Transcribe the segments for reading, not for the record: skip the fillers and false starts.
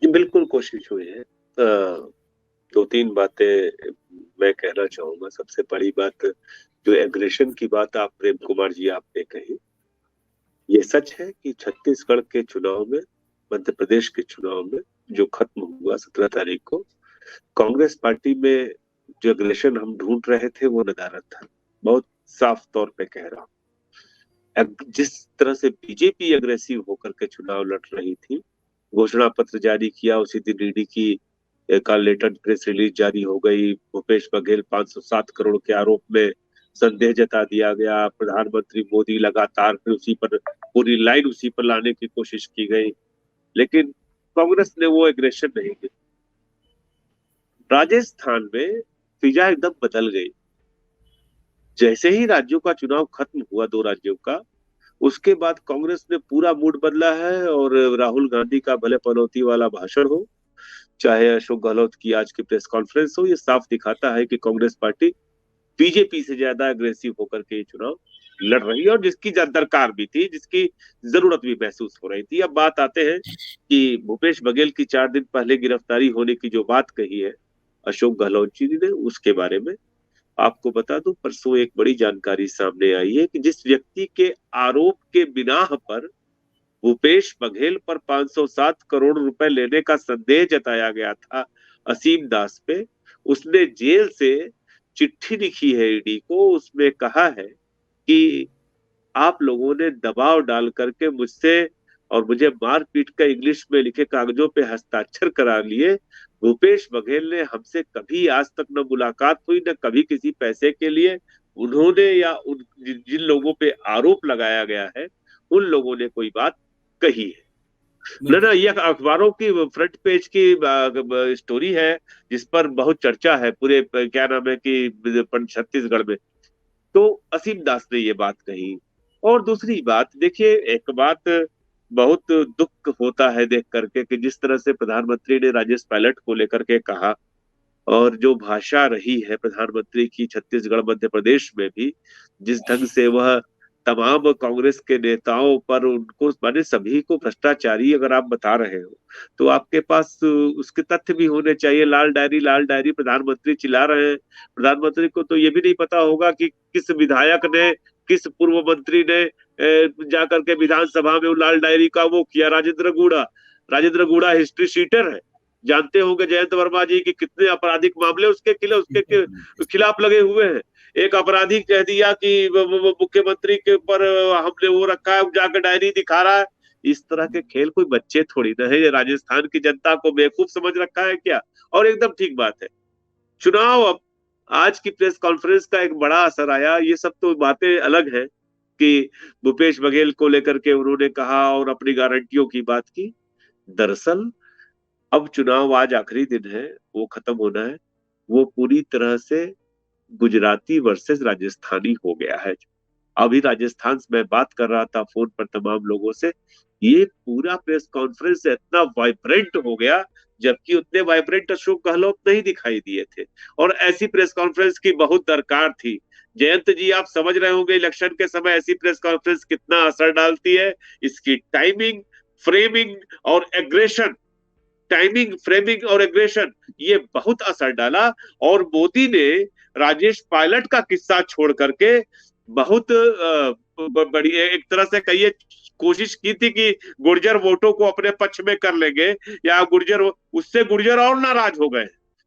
जी, बिल्कुल कोशिश हुई है। 2-3 बातें मैं कहना चाहूँगा। सबसे बड़ी बात, जो एग्रेशन की बात आप प्रेम कुमार जी आपने कही, ये सच है कि छत्तीसगढ़ के चुनाव में, मध्य प्रदेश के चुनाव में जो खत्म हुआ 17 तारीख को, कांग्रेस पार्टी में जो एग्रेशन हम ढूंढ रहे थे वो नदारद था। बहुत साफ तौर पे कह रहा हूँ। जिस तरह से बीजेपी एग्रेसिव होकर के चुनाव लड़ रही थी, घोषणा पत्र जारी किया, उसी दिन ईडी की कॉल लेटर प्रेस रिलीज जारी हो गई। भूपेश बघेल 507 करोड़ के आरोप में संदेह जता दिया गया। प्रधानमंत्री मोदी लगातार फिर उसी पर पूरी लाइन उसी पर लाने की कोशिश की गई, लेकिन कांग्रेस ने वो एग्रेशन नहीं की। राजस्थान में फिजा एकदम बदल गई। जैसे ही राज्यों का चुनाव खत्म हुआ, 2 राज्यों का, उसके बाद कांग्रेस ने पूरा मूड बदला है। और राहुल गांधी का भले पनौती वाला भाषण हो, चाहे अशोक गहलोत की आज की प्रेस कॉन्फ्रेंस हो, ये साफ दिखाता है कि कांग्रेस पार्टी बीजेपी से ज्यादा अग्रेसिव होकर के ये चुनाव लड़ रही है, और जिसकी दरकार भी थी, जिसकी जरूरत भी महसूस हो रही थी। अब बात आते हैं कि भूपेश बघेल की 4 दिन पहले गिरफ्तारी होने की जो बात कही है अशोक गहलोत जी ने, उसके बारे में आपको बता दूं, परसों एक बड़ी जानकारी सामने आई है कि जिस व्यक्ति के आरोप के बिनाह पर भूपेश बघेल पर 507 करोड़ रुपए लेने का संदेह जताया गया था, असीम दास पे, उसने जेल से चिट्ठी लिखी है ईडी को। उसमें कहा है कि आप लोगों ने दबाव डाल करके मुझसे और मुझे मारपीट कर इंग्लिश में लिखे कागजों पे हस्ताक्षर करा लिए। भूपेश बघेल ने हमसे कभी आज तक न मुलाकात हुई, न कभी किसी पैसे के लिए उन्होंने या उन जिन लोगों पे आरोप लगाया गया है उन लोगों ने कोई बात कही है। ना ना, यह अखबारों की फ्रंट पेज की स्टोरी है, जिस पर बहुत चर्चा है पूरे क्या नाम है कि छत्तीसगढ़ में। तो असीम दास ने ये बात कही। और दूसरी बात देखिए, एक बात बहुत दुख होता है देख करके कि जिस तरह से प्रधानमंत्री ने राजेश पायलट को लेकर के कहा, और जो भाषा रही है प्रधानमंत्री की छत्तीसगढ़ मध्य प्रदेश में भी, जिस ढंग से वह तमाम कांग्रेस के नेताओं पर, उनको माने सभी को भ्रष्टाचारी अगर आप बता रहे हो, तो आपके पास उसके तथ्य भी होने चाहिए। लाल डायरी प्रधानमंत्री चिल्ला रहे हैं। प्रधानमंत्री को तो ये भी नहीं पता होगा कि किस विधायक ने, किस पूर्व मंत्री ने जाकर के विधानसभा में वो लाल डायरी का वो किया। राजेंद्र गुड़ा हिस्ट्री शीटर है। जानते होंगे जयंत वर्मा जी की कितने आपराधिक मामले उसके खिलाफ लगे हुए हैं। एक अपराधी कह दिया कि मुख्यमंत्री के ऊपर हमने वो रखा है, जाकर डायरी दिखा रहा है। इस तरह के खेल कोई बच्चे थोड़ी ना है। राजस्थान की जनता को बेवकूफ समझ रखा है क्या? और एकदम ठीक बात है। चुनाव, अब आज की प्रेस कॉन्फ्रेंस का एक बड़ा असर आया। ये सब तो बातें अलग है कि भूपेश बघेल को लेकर के उन्होंने कहा और अपनी गारंटियों की बात की। दरअसल अब चुनाव, आज आखिरी दिन है, वो खत्म होना है। वो पूरी तरह से गुजराती वर्सेस राजस्थानी हो गया है। अभी राजस्थान से मैं बात कर रहा था फोन पर तमाम लोगों से, ये पूरा प्रेस कॉन्फ्रेंस इतना वाइब्रेंट हो गया, जबकि उतने वाइब्रेंट अशोक गहलोत नहीं दिखाई दिए थे। और ऐसी प्रेस कॉन्फ्रेंस की बहुत दरकार थी। जयंत जी, आप समझ रहे होंगे इलेक्शन के समय ऐसी प्रेस कॉन्फ्रेंस कितना असर डालती है। इसकी टाइमिंग, फ्रेमिंग और एग्रेशन, ये बहुत असर डाला। और मोदी ने राजेश पायलट का किस्सा छोड़ करके बहुत बड़ी एक तरह से कहिए कोशिश की थी कि गुर्जर वोटों को अपने पक्ष में कर लेंगे, या गुर्जर और नाराज हो गए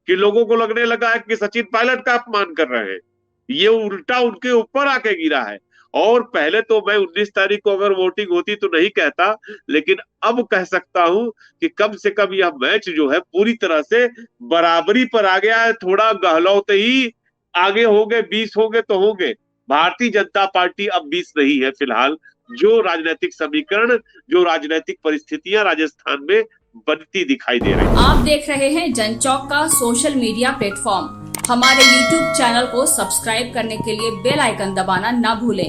कि लोगों को लगने लगा है कि सचिन पायलट का अपमान कर रहे हैं। ये उल्टा उनके ऊपर आके गिरा है। और पहले तो मैं 19 तारीख को अगर वोटिंग होती तो नहीं कहता, लेकिन अब कह सकता हूं कि कम से कम यह मैच जो है पूरी तरह से बराबरी पर आ गया है। थोड़ा गहलोत ही आगे होंगे, 20 होंगे तो होंगे। भारतीय जनता पार्टी अब 20 नहीं है फिलहाल। जो राजनीतिक समीकरण, जो राजनीतिक परिस्थितियां राजस्थान में बनती दिखाई दे रही। आप देख रहे हैं जनचौक का सोशल मीडिया प्लेटफॉर्म। हमारे YouTube चैनल को सब्सक्राइब करने के लिए बेल आइकन दबाना ना भूलें।